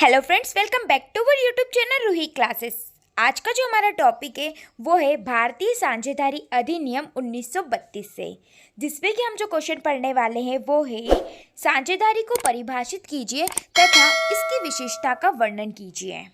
Hello friends, welcome back to our YouTube channel Ruhi classes. आज का जो हमारा टॉपिक है वो है भारतीय साझेदारी अधिनियम 1932 से, जिसमें कि हम जो क्वेश्चन पढ़ने वाले हैं वो है साझेदारी को परिभाषित कीजिए तथा इसकी विशेषता का वर्णन कीजिए।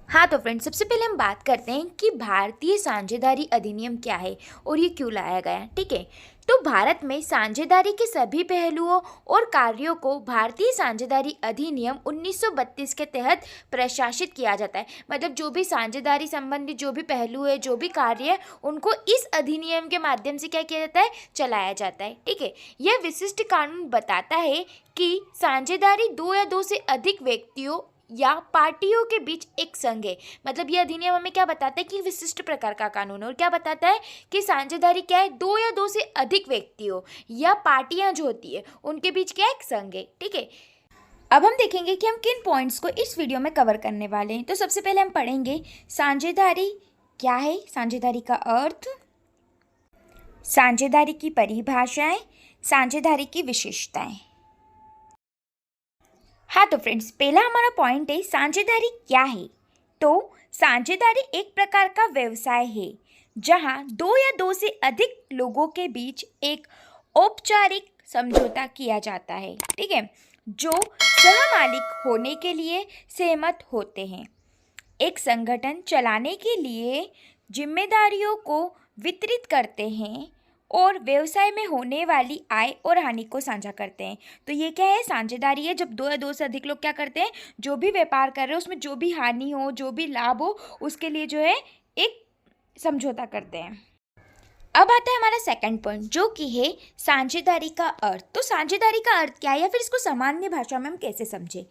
हाँ तो फ्रेंड्स, सबसे पहले हम बात करते हैं कि भारतीय साझेदारी अधिनियम क्या है और ये क्यों लाया गया। ठीक है, तो भारत में साझेदारी के सभी पहलुओं और कार्यों को भारतीय साझेदारी अधिनियम 1932 के तहत प्रशासित किया जाता है। मतलब जो भी साझेदारी संबंधी जो भी पहलू है, जो भी कार्य है, उनको इस अधिनियम के माध्यम से क्या किया जाता है, चलाया जाता है। ठीक है, यह विशिष्ट कानून बताता है कि साझेदारी दो या दो से अधिक व्यक्तियों या पार्टियों के बीच एक संघ है। मतलब ये अधिनियम हमें क्या बताता है कि विशिष्ट प्रकार का कानून है और क्या बताता है कि साझेदारी क्या है, दो या दो से अधिक व्यक्तियों या पार्टियां जो होती है उनके बीच क्या एक संघ है। ठीक है, अब हम देखेंगे कि हम किन पॉइंट्स को इस वीडियो में कवर करने वाले हैं। तो सबसे पहले हम पढ़ेंगे साझेदारी क्या है, साझेदारी का अर्थ, साझेदारी की परिभाषाएं, साझेदारी की विशेषताएं। हाँ तो फ्रेंड्स, पहला हमारा पॉइंट है साझेदारी क्या है। तो साझेदारी एक प्रकार का व्यवसाय है जहाँ दो या दो से अधिक लोगों के बीच एक औपचारिक समझौता किया जाता है। ठीक है, जो सहमालिक होने के लिए सहमत होते हैं। एक संगठन चलाने के लिए जिम्मेदारियों को वितरित करते हैं और व्यवसाय में होने वाली आय और हानि को साझा करते हैं। तो ये क्या है, साझेदारी है जब दो या दो से अधिक लोग क्या करते हैं, जो भी व्यापार कर रहे हैं उसमें जो भी हानि हो, जो भी लाभ हो, उसके लिए जो है एक समझौता करते हैं। अब आता है हमारा सेकंड पॉइंट, जो कि है साझेदारी का अर्थ। तो साझेदारी का अर्थ क्या है या फिर इसको सामान्य भाषा में हम कैसे समझें।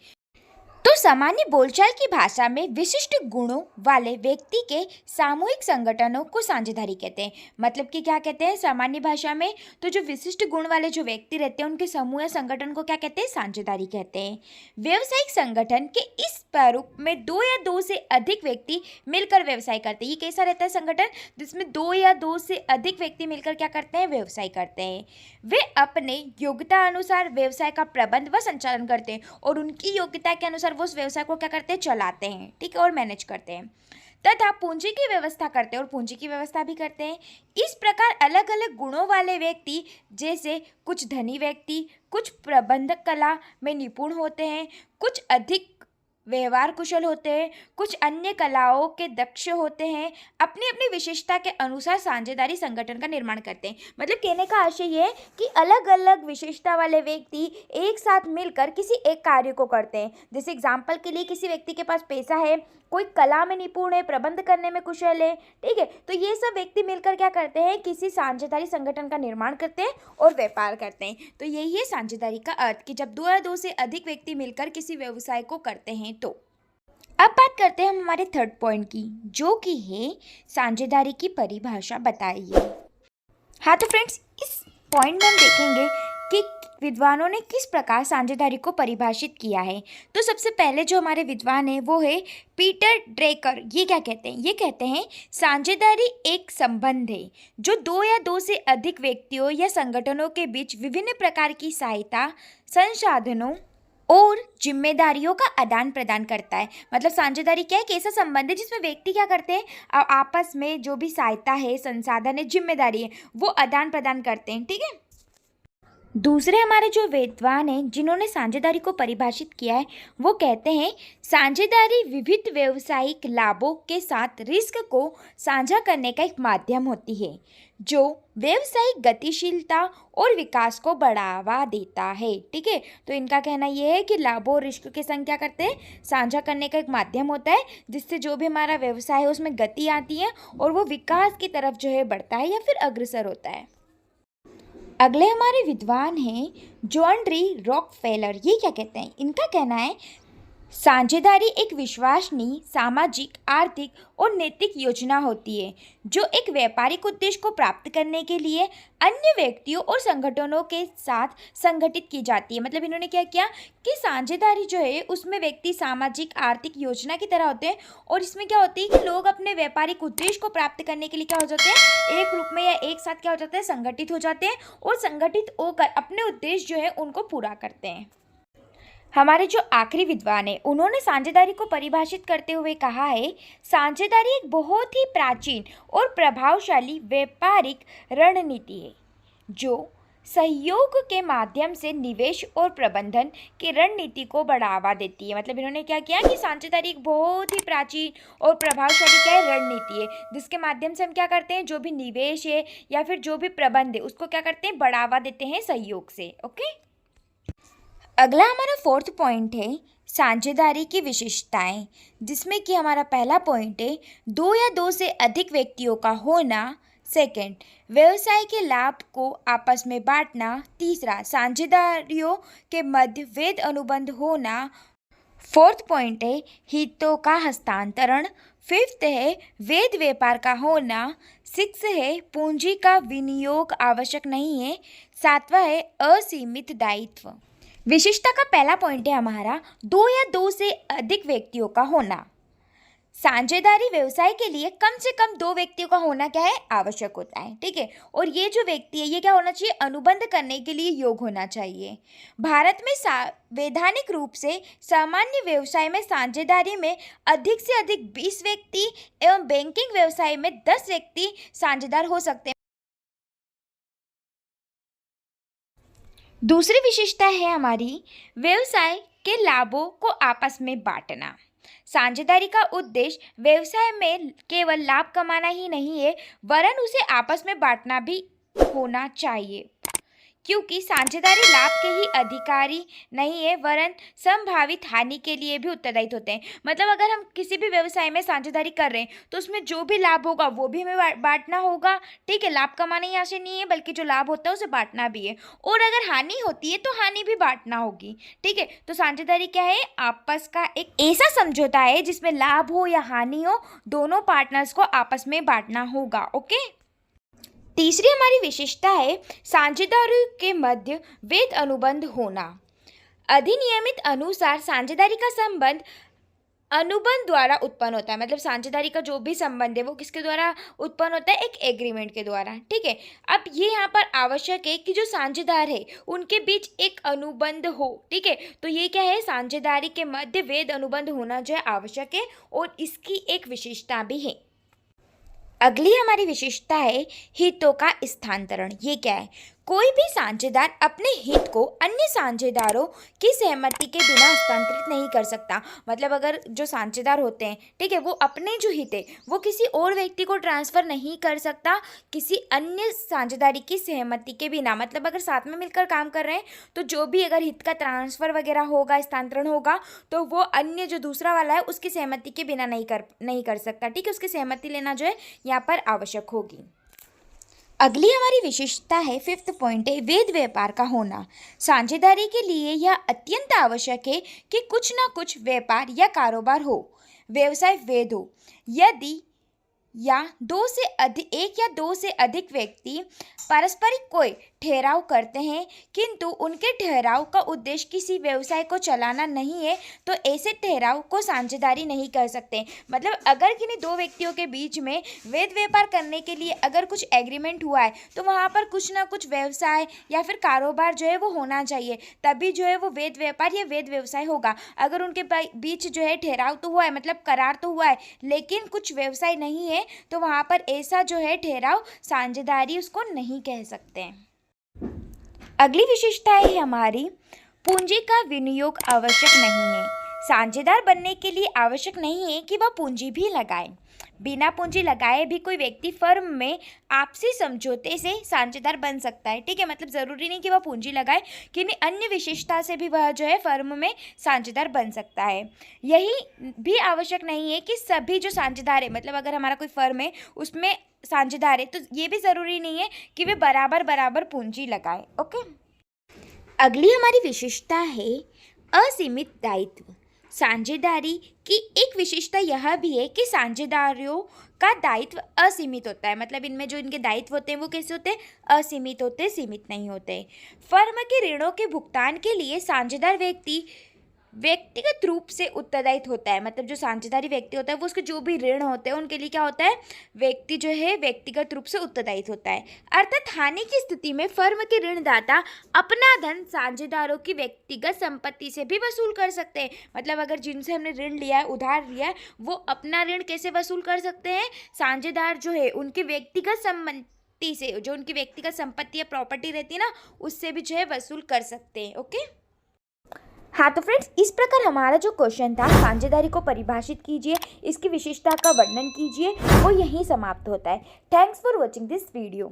तो सामान्य बोलचाल की भाषा में विशिष्ट गुणों वाले व्यक्ति के सामूहिक संगठनों को साझेदारी कहते हैं। मतलब कि क्या कहते हैं सामान्य भाषा में, तो जो विशिष्ट गुण वाले जो व्यक्ति रहते हैं उनके समूह या संगठन को क्या कहते हैं, साझेदारी कहते हैं। व्यावसायिक संगठन के इस प्रारूप में दो या दो से अधिक व्यक्ति मिलकर व्यवसाय करते हैं। ये कैसा रहता है संगठन, जिसमें दो या दो से अधिक व्यक्ति मिलकर क्या करते हैं, व्यवसाय करते हैं। वे अपने योग्यता अनुसार व्यवसाय का प्रबंध व संचालन करते हैं और उनकी योग्यता के अनुसार वो उस व्यवसाय को क्या करते हैं, चलाते हैं। ठीक है, और मैनेज करते हैं तथा पूंजी की व्यवस्था करते हैं और पूंजी की व्यवस्था भी करते हैं। इस प्रकार अलग अलग गुणों वाले व्यक्ति, जैसे कुछ धनी व्यक्ति, कुछ प्रबंधक कला में निपुण होते हैं, कुछ अधिक व्यवहार कुशल होते हैं, कुछ अन्य कलाओं के दक्ष होते हैं, अपनी अपनी विशेषता के अनुसार साझेदारी संगठन का निर्माण करते हैं। मतलब कहने का आशय ये है कि अलग अलग विशेषता वाले व्यक्ति एक साथ मिलकर किसी एक कार्य को करते हैं। जैसे एग्जाम्पल के लिए किसी व्यक्ति के पास पैसा है, कोई कला में निपुण है, प्रबंध करने में कुशल है। ठीक है, तो ये सब व्यक्ति मिलकर क्या करते हैं, किसी साझेदारी संगठन का निर्माण करते हैं और व्यापार करते हैं। तो यही है साझेदारी का अर्थ कि जब दो या दो से अधिक व्यक्ति मिलकर किसी व्यवसाय को करते हैं। तो अब बात करते हैं हम हमारे थर्ड पॉइंट की, जो कि है साझेदारी की परिभाषा बताइए। हाँ तो फ्रेंड्स, इस पॉइंट में हम देखेंगे कि विद्वानों ने किस प्रकार साझेदारी को परिभाषित किया है। तो सबसे पहले जो हमारे विद्वान है वो है पीटर ड्रेकर। ये क्या कहते हैं, ये कहते हैं साझेदारी एक संबंध है जो दो या दो से अधिक व्यक्तियों या संगठनों के बीच विभिन्न प्रकार की सहायता, संसाधनों और जिम्मेदारियों का आदान प्रदान करता है। मतलब साझेदारी क्या है, एक ऐसा संबंध है जिसमें व्यक्ति क्या करते हैं, आपस में जो भी सहायता है, संसाधन है, जिम्मेदारी है, वो आदान प्रदान करते हैं। ठीक है, दूसरे हमारे जो विद्वान हैं जिन्होंने साझेदारी को परिभाषित किया है वो कहते हैं साझेदारी विविध व्यावसायिक लाभों के साथ रिस्क को साझा करने का एक माध्यम होती है जो व्यावसायिक गतिशीलता और विकास को बढ़ावा देता है। ठीक है, तो इनका कहना यह है कि लाभों और रिस्क के संग क्या करते हैं, साझा करने का एक माध्यम होता है जिससे जो भी हमारा व्यवसाय है उसमें गति आती है और वो विकास की तरफ जो है बढ़ता है या फिर अग्रसर होता है। अगले हमारे विद्वान हैं जॉन डी रॉकफेलर। ये क्या कहते हैं, इनका कहना है साझेदारी एक विश्वसनीय सामाजिक, आर्थिक और नैतिक योजना होती है जो एक व्यापारिक उद्देश्य को प्राप्त करने के लिए अन्य व्यक्तियों और संगठनों के साथ संगठित की जाती है। मतलब इन्होंने क्या किया कि साझेदारी जो है उसमें व्यक्ति सामाजिक, आर्थिक योजना की तरह होते हैं और इसमें क्या होती है कि लोग अपने व्यापारिक उद्देश्य को प्राप्त करने के लिए क्या हो जाते हैं, एक रूप में या एक साथ क्या हो जाते हैं, संगठित हो जाते हैं और संगठित होकर अपने उद्देश्य जो है उनको पूरा करते हैं। हमारे जो आखिरी विद्वान है उन्होंने साझेदारी को परिभाषित करते हुए कहा है, साझेदारी एक बहुत ही प्राचीन और प्रभावशाली व्यापारिक रणनीति है जो सहयोग के माध्यम से निवेश और प्रबंधन की रणनीति को बढ़ावा देती है। मतलब इन्होंने क्या किया कि साझेदारी एक बहुत ही प्राचीन और प्रभावशाली क्या है, रणनीति है, जिसके माध्यम से हम क्या करते हैं, जो भी निवेश है या फिर जो भी प्रबंध है उसको क्या करते हैं, बढ़ावा देते हैं सहयोग से। ओके, अगला हमारा फोर्थ पॉइंट है साझेदारी की विशेषताएं, जिसमें कि हमारा पहला पॉइंट है दो या दो से अधिक व्यक्तियों का होना। सेकंड, व्यवसाय के लाभ को आपस में बांटना। तीसरा, साझेदारियों के मध्य वैध अनुबंध होना। फोर्थ पॉइंट है हितों का हस्तांतरण। फिफ्थ है वैध व्यापार का होना। सिक्स है पूंजी का विनियोग आवश्यक नहीं है। सातवां है असीमित दायित्व। विशिष्टता का पहला पॉइंट है हमारा दो या दो से अधिक व्यक्तियों का होना। साझेदारी व्यवसाय के लिए कम से कम दो व्यक्तियों का होना क्या है, आवश्यक होता है। ठीक है, और ये जो व्यक्ति है ये क्या होना चाहिए, अनुबंध करने के लिए योग्य होना चाहिए। भारत में वैधानिक रूप से सामान्य व्यवसाय में साझेदारी में अधिक से अधिक 20 व्यक्ति एवं बैंकिंग व्यवसाय में 10 व्यक्ति साझेदार हो सकते हैं। दूसरी विशेषता है हमारी व्यवसाय के लाभों को आपस में बांटना। साझेदारी का उद्देश्य व्यवसाय में केवल लाभ कमाना ही नहीं है, वरन उसे आपस में बांटना भी होना चाहिए, क्योंकि साझेदारी लाभ के ही अधिकारी नहीं है वरन संभावित हानि के लिए भी उत्तरदायी होते हैं। मतलब अगर हम किसी भी व्यवसाय में साझेदारी कर रहे हैं तो उसमें जो भी लाभ होगा वो भी हमें बांटना होगा। ठीक है, लाभ कमाना ही आशय नहीं है बल्कि जो लाभ होता है उसे बांटना भी है, और अगर हानि होती है तो हानि भी बांटना होगी। ठीक है, तो साझेदारी क्या है, आपस का एक ऐसा समझौता है जिसमें लाभ हो या हानि हो, दोनों पार्टनर्स को आपस में बांटना होगा। ओके, तीसरी हमारी विशेषता है साझेदारी के मध्य वैध अनुबंध होना। अधिनियमित अनुसार साझेदारी का संबंध अनुबंध द्वारा उत्पन्न होता है। मतलब साझेदारी का जो भी संबंध है वो किसके द्वारा उत्पन्न होता है, एक एग्रीमेंट के द्वारा। ठीक है, अब ये यहाँ पर आवश्यक है कि जो साझेदार है उनके बीच एक अनुबंध हो। ठीक है, तो ये क्या है, साझेदारी के मध्य वैध अनुबंध होना जो है आवश्यक है, और इसकी एक विशेषता भी है। अगली हमारी विशेषता है हितों का स्थानांतरण। ये क्या है, कोई भी साझेदार अपने हित को अन्य साझेदारों की सहमति के बिना हस्तांतरित नहीं कर सकता। मतलब अगर जो साझेदार होते हैं, ठीक है, वो अपने जो हित है वो किसी और व्यक्ति को ट्रांसफ़र नहीं कर सकता किसी अन्य साझेदारी की सहमति के बिना। मतलब अगर साथ में मिलकर काम कर रहे हैं तो जो भी अगर हित का ट्रांसफ़र वगैरह होगा, स्थानांतरण होगा, तो वो अन्य जो दूसरा वाला है उसकी सहमति के बिना नहीं कर सकता। ठीक है, उसकी सहमति लेना जो है यहाँ पर आवश्यक होगी। अगली हमारी विशेषता है, फिफ्थ पॉइंट है वैध व्यापार का होना। साझेदारी के लिए यह अत्यंत आवश्यक है कि कुछ ना कुछ व्यापार या कारोबार हो, व्यवसाय वैध हो। यदि एक या दो से अधिक व्यक्ति पारस्परिक कोई ठहराव करते हैं किंतु उनके ठहराव का उद्देश्य किसी व्यवसाय को चलाना नहीं है, तो ऐसे ठहराव को साझेदारी नहीं कर सकते। मतलब अगर किन्हीं दो व्यक्तियों के बीच में वैध व्यापार करने के लिए अगर कुछ एग्रीमेंट हुआ है तो वहाँ पर कुछ ना कुछ व्यवसाय या फिर कारोबार जो है वो होना चाहिए, तभी जो है वो वैध व्यापार या वैध व्यवसाय होगा। अगर उनके बीच जो है ठहराव तो हुआ है, मतलब करार तो हुआ है, लेकिन कुछ व्यवसाय नहीं है, तो वहाँ पर ऐसा जो है ठहराव साझेदारी उसको नहीं कह सकते। अगली विशेषता है हमारी पूंजी का विनियोग आवश्यक नहीं है। साझेदार बनने के लिए आवश्यक नहीं है कि वह पूंजी भी लगाए। बिना पूंजी लगाए भी कोई व्यक्ति फर्म में आपसी समझौते से साझेदार बन सकता है। ठीक है, मतलब ज़रूरी नहीं कि वह पूंजी लगाए, किन्हीं अन्य विशेषता से भी वह जो है फर्म में साझेदार बन सकता है। यही भी आवश्यक नहीं है कि सभी जो साझेदार है, मतलब अगर हमारा कोई फर्म है उसमें साझेदार है तो ये भी ज़रूरी नहीं है कि वे बराबर बराबर पूंजी लगाए। ओके, अगली हमारी विशेषता है असीमित दायित्व। साझेदारी की एक विशेषता यह भी है कि साझेदारियों का दायित्व असीमित होता है। मतलब इनमें जो इनके दायित्व होते हैं वो कैसे होते हैं, असीमित होते, सीमित नहीं होते। फर्म के ऋणों के भुगतान के लिए साझेदार व्यक्ति व्यक्तिगत रूप से उत्तरदायित्व होता है, मतलब जो साझेदारी व्यक्ति होता है वो उसके जो भी ऋण होते हैं उनके लिए क्या होता है, व्यक्ति जो है व्यक्तिगत रूप से उत्तरदायित्व होता है। अर्थात हानि की स्थिति में फर्म के ऋणदाता अपना धन साझेदारों की व्यक्तिगत संपत्ति से भी वसूल कर सकते हैं। मतलब अगर जिनसे हमने ऋण लिया है, उधार लिया है, वो अपना ऋण कैसे वसूल कर सकते हैं, साझेदार जो है उनके व्यक्तिगत संपत्ति से, जो उनकी व्यक्तिगत संपत्ति या प्रॉपर्टी रहती है ना, उससे भी जो है वसूल कर सकते हैं। ओके। हाँ तो फ्रेंड्स, इस प्रकार हमारा जो क्वेश्चन था, साझेदारी को परिभाषित कीजिए, इसकी विशेषता का वर्णन कीजिए, वो यहीं समाप्त होता है। Thanks for watching this video.